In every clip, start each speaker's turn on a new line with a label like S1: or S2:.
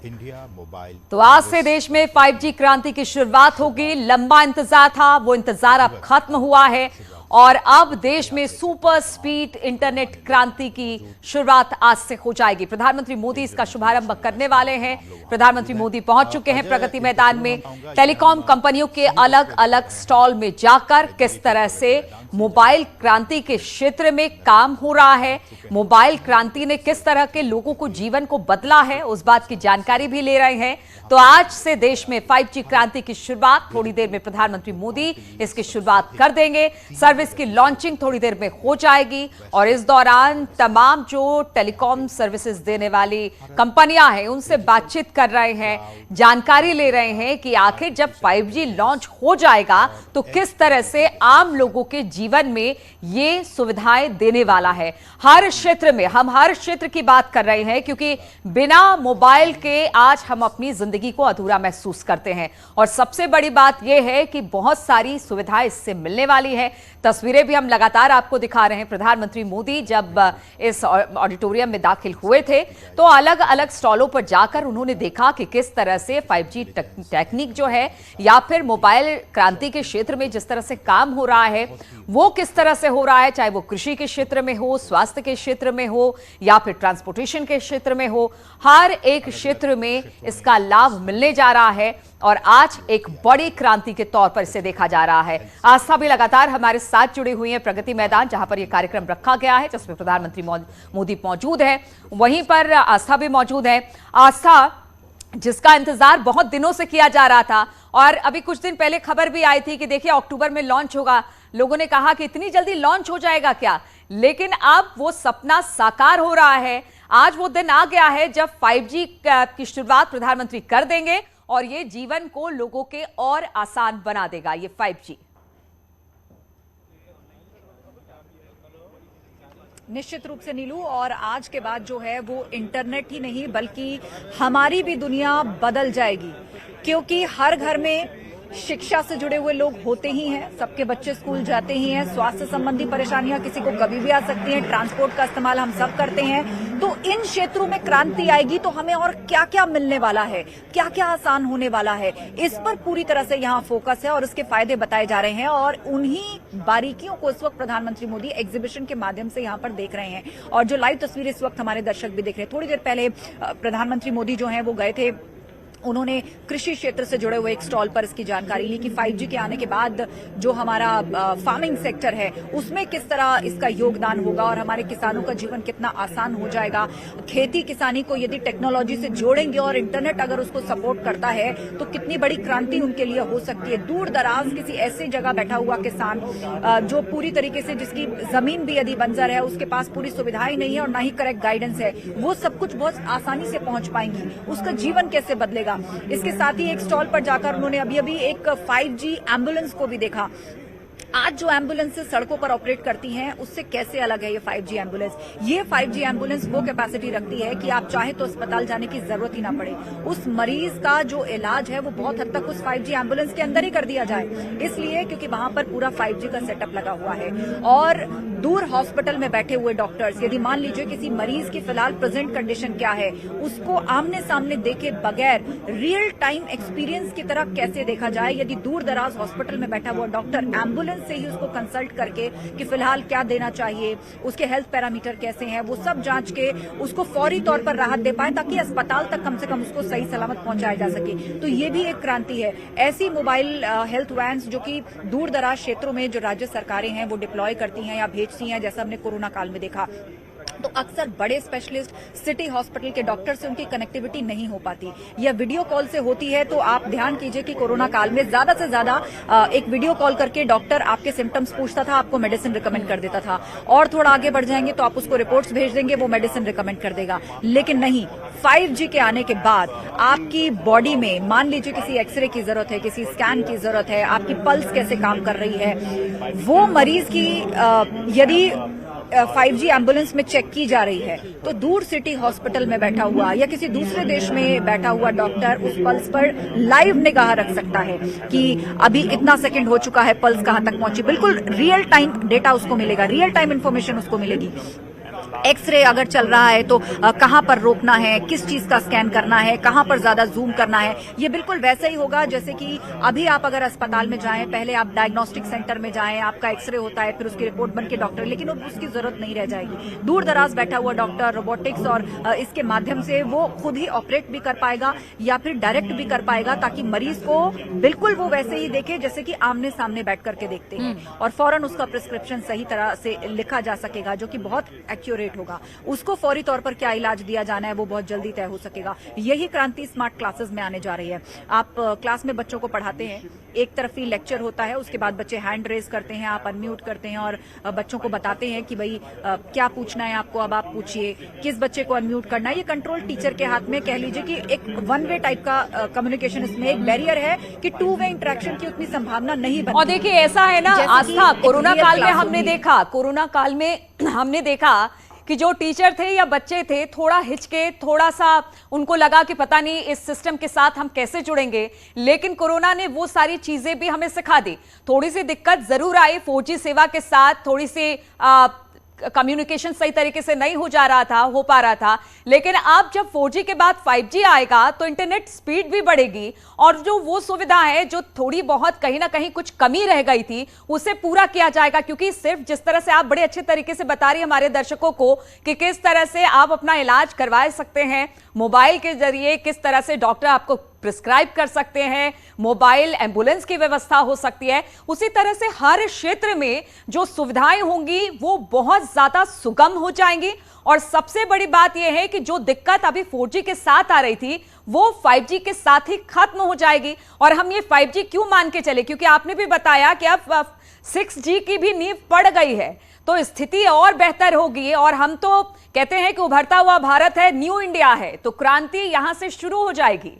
S1: India mobile.
S2: तो आज से देश में 5G क्रांति की शुरुआत होगी। लंबा इंतजार था, वो इंतजार अब खत्म हुआ है और अब देश में सुपर स्पीड इंटरनेट क्रांति की शुरुआत आज से हो जाएगी। प्रधानमंत्री मोदी इसका शुभारंभ करने वाले हैं। प्रधानमंत्री मोदी पहुंच चुके हैं प्रगति मैदान में। टेलीकॉम कंपनियों के अलग अलग स्टॉल में जाकर किस तरह से मोबाइल क्रांति के क्षेत्र में काम हो रहा है, मोबाइल क्रांति ने किस तरह के लोगों को जीवन को बदला है, उस बात की जानकारी भी ले रहे हैं। तो आज से देश में 5G क्रांति की शुरुआत, थोड़ी देर में प्रधानमंत्री मोदी इसकी शुरुआत कर देंगे। सर्विस की लॉन्चिंग थोड़ी देर में हो जाएगी और इस दौरान तमाम जो टेलीकॉम सर्विसेज देने वाली कंपनियां हैं उनसे बातचीत कर रहे हैं, जानकारी ले रहे हैं कि आखिर जब 5G लॉन्च हो जाएगा तो किस तरह से आम लोगों के जीवन में ये सुविधाएं देने वाला है। हर क्षेत्र में, हम हर क्षेत्र की बात कर रहे हैं क्योंकि बिना मोबाइल के आज हम अपनी जिंदगी को अधूरा महसूस करते हैं और सबसे बड़ी बात यह है कि बहुत सारी सुविधाएं इससे मिलने वाली है। तस्वीरें भी हम लगातार आपको दिखा रहे हैं। प्रधानमंत्री मोदी जब इस ऑडिटोरियम में दाखिल हुए थे तो अलग अलग स्टॉलों पर जाकर उन्होंने देखा कि किस तरह से 5G टेक्निक जो है या फिर मोबाइल क्रांति के क्षेत्र में जिस तरह से काम हो रहा है वो किस तरह से हो रहा है, चाहे वो कृषि के क्षेत्र में हो, स्वास्थ्य के क्षेत्र में हो या फिर ट्रांसपोर्टेशन के क्षेत्र में हो, हर एक क्षेत्र में इसका लाभ मिलने जा रहा है और आज एक बड़ी क्रांति के तौर पर इसे देखा जा रहा है। आस्था भी लगातार हमारे साथ जुड़ी हुई है प्रगति मैदान, जहां पर यह कार्यक्रम रखा गया है, जिसमें प्रधानमंत्री मोदी मौजूद है, वहीं पर आस्था भी मौजूद है। आस्था, जिसका इंतजार बहुत दिनों से किया जा रहा था और अभी कुछ दिन पहले खबर भी आई थी कि देखिए अक्टूबर में लॉन्च होगा, लोगों ने कहा कि इतनी जल्दी लॉन्च हो जाएगा क्या, लेकिन अब वो सपना साकार हो रहा है। आज वो दिन आ गया है जब 5G की शुरुआत प्रधानमंत्री कर देंगे और ये जीवन को लोगों के और आसान बना देगा ये 5G।
S3: निश्चित रूप से नीलू, और आज के बाद जो है वो इंटरनेट ही नहीं बल्कि हमारी भी दुनिया बदल जाएगी, क्योंकि हर घर में शिक्षा से जुड़े हुए लोग होते ही हैं, सबके बच्चे स्कूल जाते ही हैं, स्वास्थ्य संबंधी परेशानियां किसी को कभी भी आ सकती हैं, ट्रांसपोर्ट का इस्तेमाल हम सब करते हैं। तो इन क्षेत्रों में क्रांति आएगी तो हमें और क्या क्या मिलने वाला है, क्या क्या आसान होने वाला है, इस पर पूरी तरह से यहाँ फोकस है और इसके फायदे बताए जा रहे हैं और उन्हीं बारीकियों को इस वक्त प्रधानमंत्री मोदी एग्जीबिशन के माध्यम से यहाँ पर देख रहे हैं। और जो लाइव तस्वीर इस वक्त हमारे दर्शक भी देख रहे हैं, थोड़ी देर पहले प्रधानमंत्री मोदी जो है वो गए थे, उन्होंने कृषि क्षेत्र से जुड़े हुए एक स्टॉल पर इसकी जानकारी ली कि 5G के आने के बाद जो हमारा फार्मिंग सेक्टर है उसमें किस तरह इसका योगदान होगा और हमारे किसानों का जीवन कितना आसान हो जाएगा। खेती किसानी को यदि टेक्नोलॉजी से जोड़ेंगे और इंटरनेट अगर उसको सपोर्ट करता है तो कितनी बड़ी क्रांति उनके लिए हो सकती है। दूर दराज किसी ऐसी जगह बैठा हुआ किसान जो पूरी तरीके से, जिसकी जमीन भी यदि बंजर है, उसके पास पूरी सुविधाएं नहीं है और ना ही करेक्ट गाइडेंस है, वो सब कुछ बहुत आसानी से पहुंच पाएंगी। उसका जीवन कैसे बदलेगा। इसके साथ ही एक स्टॉल पर जाकर उन्होंने अभी एक 5G एम्बुलेंस को भी देखा। आज जो एम्बुलेंसेस सड़कों पर ऑपरेट करती हैं उससे कैसे अलग है ये 5G एम्बुलेंस। ये 5G एम्बुलेंस वो कैपेसिटी रखती है कि आप चाहे तो अस्पताल जाने की जरूरत ही ना पड़े, उस मरीज का जो इलाज है वो बहुत हद तक उस 5G एम्बुलेंस के अंदर ही कर दिया जाए, इसलिए क्योंकि वहां पर पूरा 5G का सेटअप लगा हुआ है। और दूर हॉस्पिटल में बैठे हुए डॉक्टर्स, यदि मान लीजिए किसी मरीज की फिलहाल प्रेजेंट कंडीशन क्या है, उसको आमने सामने देखे बगैर रियल टाइम एक्सपीरियंस की तरह कैसे देखा जाए, यदि दूर दराज हॉस्पिटल में बैठा हुआ डॉक्टर एम्बुलेंस से ही उसको कंसल्ट करके कि फिलहाल क्या देना चाहिए, उसके हेल्थ पैरामीटर कैसे हैं, वो सब जांच के उसको फौरी तौर पर राहत दे पाए ताकि अस्पताल तक कम से कम उसको सही सलामत पहुंचाया जा सके। तो ये भी एक क्रांति है। ऐसी मोबाइल हेल्थ वैन्स जो कि दूर दराज क्षेत्रों में जो राज्य सरकारें हैं वो डिप्लॉय करती हैं या भेजती हैं, जैसा हमने कोरोना काल में देखा, तो अक्सर बड़े स्पेशलिस्ट सिटी हॉस्पिटल के डॉक्टर से उनकी कनेक्टिविटी नहीं हो पाती या वीडियो कॉल से होती है। तो आप ध्यान कीजिए कि कोरोना काल में ज्यादा से ज्यादा एक वीडियो कॉल करके डॉक्टर आपके सिम्टम्स पूछता था, आपको मेडिसिन रिकमेंड कर देता था, और थोड़ा आगे बढ़ जाएंगे तो आप उसको रिपोर्ट्स भेज देंगे, वो मेडिसिन रिकमेंड कर देगा। लेकिन नहीं, 5G के आने के बाद आपकी बॉडी में मान लीजिए किसी एक्सरे की जरूरत है, किसी स्कैन की जरूरत है, आपकी पल्स कैसे काम कर रही है, वो मरीज की यदि 5G एम्बुलेंस में चेक की जा रही है तो दूर सिटी हॉस्पिटल में बैठा हुआ या किसी दूसरे देश में बैठा हुआ डॉक्टर उस पल्स पर लाइव निगाह रख सकता है कि अभी इतना सेकंड हो चुका है, पल्स कहां तक पहुंची। बिल्कुल रियल टाइम डेटा उसको मिलेगा, रियल टाइम इंफॉर्मेशन उसको मिलेगी। एक्सरे अगर चल रहा है तो कहां पर रोकना है, किस चीज का स्कैन करना है, कहां पर ज्यादा जूम करना है। ये बिल्कुल वैसा ही होगा जैसे कि अभी आप अगर अस्पताल में जाएं, पहले आप डायग्नोस्टिक सेंटर में जाएं, आपका एक्सरे होता है, फिर उसकी रिपोर्ट बन के डॉक्टर, लेकिन अब उसकी जरूरत नहीं रह जाएगी। दूर दराज बैठा हुआ डॉक्टर रोबोटिक्स और इसके माध्यम से वो खुद ही ऑपरेट भी कर पाएगा या फिर डायरेक्ट भी कर पाएगा, ताकि मरीज को बिल्कुल वो वैसे ही देखे जैसे कि आमने सामने बैठ करके देखते हैं, और फौरन उसका प्रिस्क्रिप्शन सही तरह से लिखा जा सकेगा, जो कि बहुत एक्यूरेट होगा। उसको फौरी तौर पर क्या इलाज दिया जाना है वो बहुत जल्दी तय हो सकेगा। यही क्रांति स्मार्ट क्लासेस में आने जा रही है। आप क्लास में बच्चों को पढ़ाते हैं, एक तरफ ही लेक्चर होता है, उसके बाद बच्चे हैंड रेज करते हैं, आप अनम्यूट करते हैं और बच्चों को बताते हैं कि भाई क्या पूछना है आपको, अब आप पूछिए, किस बच्चे को अनम्यूट करना है। ये कंट्रोल टीचर के हाथ में, कह लीजिए कि एक वन वे टाइप का कम्युनिकेशन, इसमें एक बैरियर है कि टू वे इंटरेक्शन की उतनी संभावना नहीं बनती।
S2: और देखिए ऐसा है ना आस्था, कोरोना काल में हमने देखा कि जो टीचर थे या बच्चे थे थोड़ा हिचके, थोड़ा सा उनको लगा कि पता नहीं इस सिस्टम के साथ हम कैसे जुड़ेंगे, लेकिन कोरोना ने वो सारी चीजें भी हमें सिखा दी। थोड़ी सी दिक्कत जरूर आई 4G सेवा के साथ, थोड़ी सी कम्युनिकेशन सही तरीके से नहीं हो पा रहा था, लेकिन अब जब 4G के बाद 5G आएगा तो इंटरनेट स्पीड भी बढ़ेगी और जो वो सुविधा है जो थोड़ी बहुत कहीं ना कहीं कुछ कमी रह गई थी उसे पूरा किया जाएगा। क्योंकि सिर्फ जिस तरह से आप बड़े अच्छे तरीके से बता रही हैं हमारे दर्शकों को कि किस तरह से आप अपना इलाज करवा सकते हैं मोबाइल के जरिए, किस तरह से डॉक्टर आपको प्रिस्क्राइब कर सकते हैं, मोबाइल एम्बुलेंस की व्यवस्था हो सकती है, उसी तरह से हर क्षेत्र में जो सुविधाएं होंगी वो बहुत ज्यादा सुगम हो जाएंगी। और सबसे बड़ी बात यह है कि जो दिक्कत अभी 4G के साथ आ रही थी वो 5G के साथ ही खत्म हो जाएगी। और हम ये 5G क्यों मान के चले, क्योंकि आपने भी बताया कि अब 6G की भी नींव पड़ गई है, तो स्थिति और बेहतर होगी। और हम तो कहते हैं कि उभरता हुआ भारत है, न्यू इंडिया है, तो क्रांति यहां से शुरू हो जाएगी।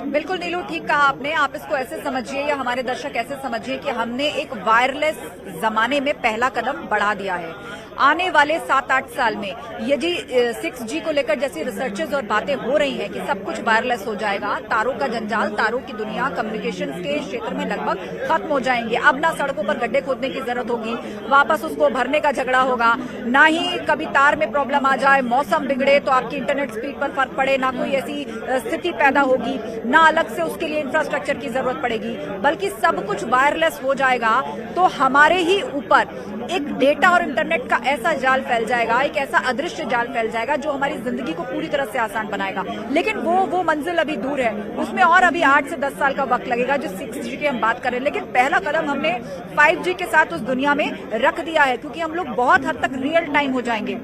S3: बिल्कुल नीलू, ठीक कहा आपने। आप इसको ऐसे समझिए या हमारे दर्शक ऐसे समझिए कि हमने एक वायरलेस जमाने में पहला कदम बढ़ा दिया है। आने वाले 7-8 साल में यदि 6G को लेकर जैसी रिसर्चेज और बातें हो रही हैं कि सब कुछ वायरलेस हो जाएगा, तारों का जंजाल, तारों की दुनिया कम्युनिकेशन के क्षेत्र में लगभग खत्म हो जाएंगे। अब ना सड़कों पर गड्ढे खोदने की जरूरत होगी, वापस उसको भरने का झगड़ा होगा, ना ही कभी तार में प्रॉब्लम आ जाए, मौसम बिगड़े तो आपकी इंटरनेट स्पीड पर फर्क पड़े, ना कोई ऐसी स्थिति पैदा होगी, ना अलग से उसके लिए इंफ्रास्ट्रक्चर की जरूरत पड़ेगी, बल्कि सब कुछ वायरलेस हो जाएगा। तो हमारे ही ऊपर एक डेटा और इंटरनेट का ऐसा जाल फैल जाएगा, एक ऐसा अदृश्य जाल फैल जाएगा जो हमारी जिंदगी को पूरी तरह से आसान बनाएगा। लेकिन वो मंजिल अभी दूर है, उसमें और अभी 8 से 10 साल का वक्त लगेगा जो 6G की हम बात कर रहे हैं। लेकिन पहला कदम हमने 5G के साथ उस दुनिया में रख दिया है, क्योंकि हम लोग बहुत हद तक रियल टाइम हो जाएंगे।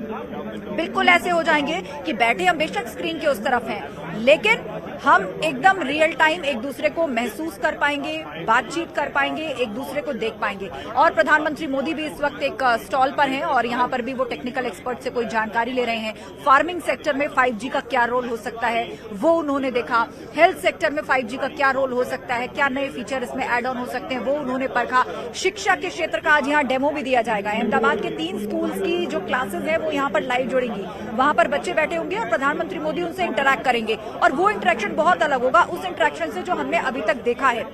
S3: बिल्कुल ऐसे हो जाएंगे कि बैठे हम बेशक स्क्रीन के उस तरफ हैं, लेकिन हम एकदम रियल टाइम एक दूसरे को महसूस कर पाएंगे, बातचीत कर पाएंगे, एक दूसरे को देख पाएंगे। और प्रधानमंत्री मोदी भी इस वक्त एक स्टॉल पर हैं और यहाँ पर भी वो टेक्निकल एक्सपर्ट से कोई जानकारी ले रहे हैं। फार्मिंग सेक्टर में 5G का क्या रोल हो सकता है वो उन्होंने देखा, हेल्थ सेक्टर में 5G का क्या रोल हो सकता है, क्या नए फीचर इसमें एड ऑन हो सकते हैं वो उन्होंने परखा। शिक्षा के क्षेत्र का आज यहाँ डेमो भी दिया जाएगा। अहमदाबाद के 3 स्कूल्स की जो क्लासेस है वो यहाँ पर लाइव जुड़ेंगी, वहां पर बच्चे बैठे होंगे और प्रधानमंत्री मोदी उनसे इंटरैक्ट करेंगे, और वो इंटरेक्शन बहुत अलग होगा उस इंटरेक्शन से जो हमने अभी तक देखा है।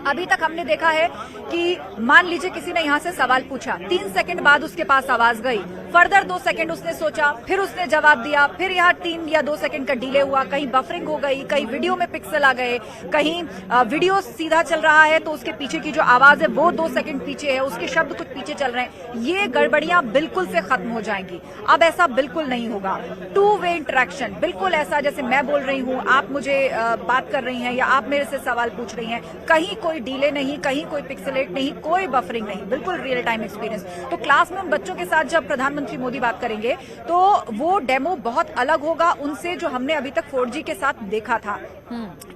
S3: अभी तक हमने देखा है कि मान लीजिए किसी ने यहाँ से सवाल पूछा, 3 सेकंड बाद उसके पास आवाज गई, फर्दर 2 सेकंड उसने सोचा, फिर उसने जवाब दिया, फिर यहाँ 3 या 2 सेकंड का डिले हुआ, कहीं बफरिंग हो गई, कहीं वीडियो में पिक्सल आ गए, कहीं वीडियो सीधा चल रहा है तो उसके पीछे की जो आवाज है वो 2 सेकंड पीछे है, उसके शब्द कुछ पीछे चल रहे हैं। ये गड़बड़ियां बिल्कुल से खत्म हो जाएंगी। अब ऐसा बिल्कुल नहीं होगा। 2 वे इंटरेक्शन, बिल्कुल ऐसा जैसे मैं बोल रही हूँ, आप मुझे बात कर रही हैं या आप मेरे से सवाल पूछ रही हैं, कहीं कोई डिले नहीं, कहीं कोई पिक्सलेट नहीं, कोई बफरिंग नहीं, बिल्कुल रियल टाइम एक्सपीरियंस। तो क्लास में हम बच्चों के साथ जब प्रधानमंत्री मोदी बात करेंगे तो वो डेमो बहुत अलग होगा उनसे जो हमने अभी तक 4G के साथ देखा था।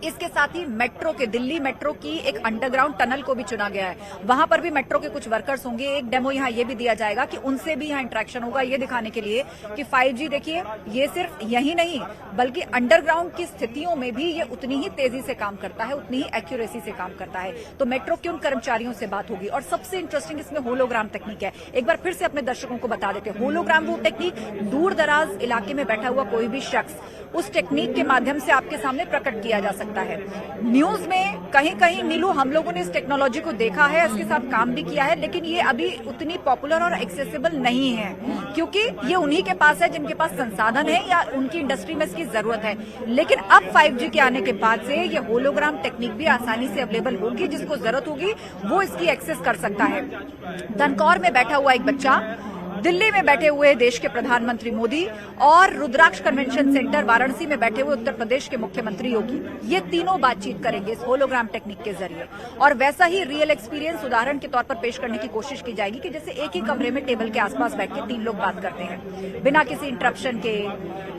S3: इसके साथ ही मेट्रो के, दिल्ली मेट्रो की एक अंडरग्राउंड टनल को भी चुना गया है, वहां पर भी मेट्रो के कुछ वर्कर्स होंगे। एक डेमो यहाँ ये भी दिया जाएगा कि उनसे भी यहाँ इंटरेक्शन होगा, ये दिखाने के लिए कि 5G देखिए ये सिर्फ यही नहीं बल्कि अंडरग्राउंड की स्थितियों में भी ये उतनी ही तेजी से काम करता है, उतनी ही एक्यूरेसी से काम करता है। तो मेट्रो के उन कर्मचारियों से बात होगी। और सबसे इंटरेस्टिंग इसमें होलोग्राम तकनीक है। एक बार फिर से अपने दर्शकों को बता देते, होलोग्राम वो टेक्निक दूर दराज इलाके में बैठा हुआ कोई भी शख्स उस टेक्निक के माध्यम से आपके सामने प्रकट किया जा सकता है। न्यूज में कहीं कहीं नीलू हम लोगों ने इस टेक्नोलॉजी को देखा है, इसके साथ काम भी किया है, लेकिन ये अभी उतनी पॉपुलर और एक्सेसिबल नहीं है, क्योंकि ये उन्हीं के पास है जिनके पास संसाधन है या उनकी इंडस्ट्री में इसकी जरूरत है। लेकिन अब 5G के आने के बाद से ये होलोग्राम टेक्निक भी आसानी से अवेलेबल होगी, जिसको जरूरत होगी वो इसकी एक्सेस कर सकता है। धनकौर में बैठा हुआ एक बच्चा, दिल्ली में बैठे हुए देश के प्रधानमंत्री मोदी और रुद्राक्ष कन्वेंशन सेंटर वाराणसी में बैठे हुए उत्तर प्रदेश के मुख्यमंत्री योगी, ये तीनों बातचीत करेंगे इस होलोग्राम टेक्निक के जरिए। और वैसा ही रियल एक्सपीरियंस उदाहरण के तौर पर पेश करने की कोशिश की जाएगी कि जैसे एक ही कमरे में टेबल के आसपास बैठ के 3 लोग बात करते हैं, बिना किसी इंटरप्शन के,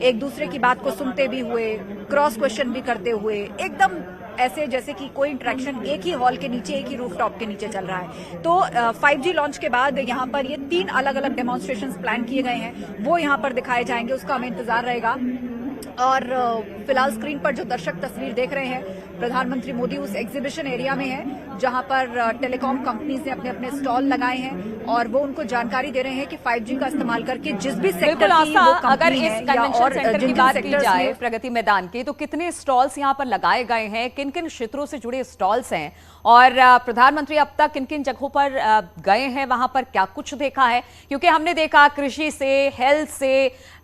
S3: एक दूसरे की बात को सुनते भी हुए, क्रॉस क्वेश्चन भी करते हुए, एकदम ऐसे जैसे कि कोई इंटरेक्शन एक ही हॉल के नीचे, एक ही रूफटॉप के नीचे चल रहा है। तो 5G लॉन्च के बाद यहाँ पर ये 3 अलग अलग डेमोन्स्ट्रेशंस प्लान किए गए हैं, वो यहाँ पर दिखाए जाएंगे, उसका हमें इंतजार रहेगा। और फिलहाल स्क्रीन पर जो दर्शक तस्वीर देख रहे हैं, प्रधानमंत्री मोदी उस एग्जीबिशन एरिया में है जहां पर टेलीकॉम कंपनीज ने अपने अपने स्टॉल लगाए हैं और वो उनको जानकारी दे रहे हैं कि 5G का इस्तेमाल करके जिस भी सेक्टर की वो
S2: अगर
S3: कंपनी
S2: इस
S3: है या
S2: कन्वेंशन
S3: और
S2: सेंटर की
S3: जिन
S2: बात की
S3: सेक्टर्स
S2: जाए
S3: में
S2: प्रगति मैदान की, तो कितने स्टॉल्स यहाँ पर लगाए गए हैं, किन किन क्षेत्रों से जुड़े स्टॉल्स हैं और प्रधानमंत्री अब तक किन किन जगहों पर गए हैं, वहां पर क्या कुछ देखा है? क्योंकि हमने देखा कृषि से, हेल्थ से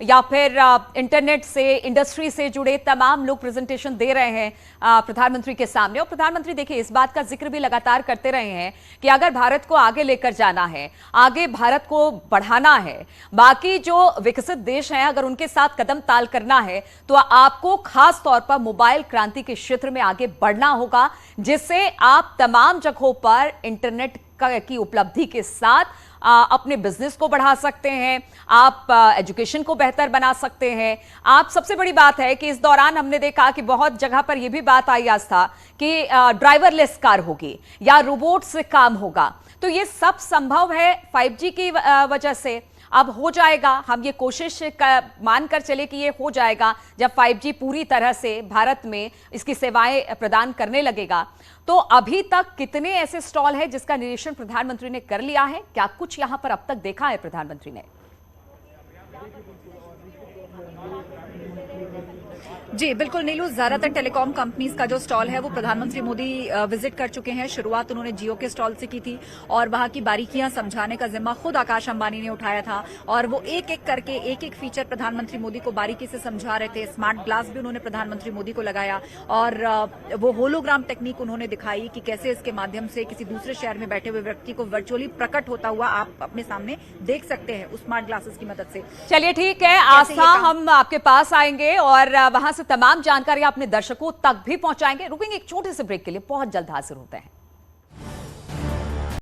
S2: या फिर इंटरनेट से, इंडस्ट्री से जुड़े तमाम लोग प्रेजेंटेशन दे रहे हैं प्रधानमंत्री के सामने। और प्रधानमंत्री देखिए इस बात का जिक्र भी लगातार करते रहे हैं कि अगर भारत को आगे लेकर जाना है, आगे भारत को बढ़ाना है, बाकी जो विकसित देश हैं अगर उनके साथ कदम ताल करना है, तो आपको खास तौर पर मोबाइल क्रांति के क्षेत्र में आगे बढ़ना होगा, जिससे आप तमाम जगहों पर इंटरनेट की उपलब्धि के साथ अपने बिजनेस को बढ़ा सकते हैं, आप एजुकेशन को बेहतर बना सकते हैं। आप सबसे बड़ी बात है कि इस दौरान हमने देखा कि बहुत जगह पर यह भी बात आई आज था कि ड्राइवरलेस कार होगी या रोबोट से काम होगा, तो ये सब संभव है 5G की वजह से। अब हो जाएगा, हम ये कोशिश मानकर चले कि ये हो जाएगा जब 5G पूरी तरह से भारत में इसकी सेवाएं प्रदान करने लगेगा। तो अभी तक कितने ऐसे स्टॉल हैं जिसका निरीक्षण प्रधानमंत्री ने कर लिया है? क्या कुछ यहां पर अब तक देखा है प्रधानमंत्री ने?
S3: जी बिल्कुल नीलू, ज्यादातर टेलीकॉम कंपनीज का जो स्टॉल है वो प्रधानमंत्री मोदी विजिट कर चुके हैं। शुरुआत उन्होंने जियो के स्टॉल से की थी और वहां की बारीकियां समझाने का जिम्मा खुद आकाश अंबानी ने उठाया था और वो एक एक करके एक एक फीचर प्रधानमंत्री मोदी को बारीकी से समझा रहे थे। स्मार्ट ग्लास भी उन्होंने प्रधानमंत्री मोदी को लगाया और वो होलोग्राम टेक्निक उन्होंने दिखाई कि कैसे इसके माध्यम से किसी दूसरे शहर में बैठे हुए व्यक्ति को वर्चुअली प्रकट होता हुआ आप अपने सामने देख सकते हैं उस स्मार्ट ग्लासेस की मदद से।
S2: चलिए ठीक है आस्था, हम आपके पास आएंगे और वहां से तमाम जानकारी अपने दर्शकों तक भी पहुंचाएंगे। रुकेंगे एक छोटे से ब्रेक के लिए, बहुत जल्द हाजिर होते हैं।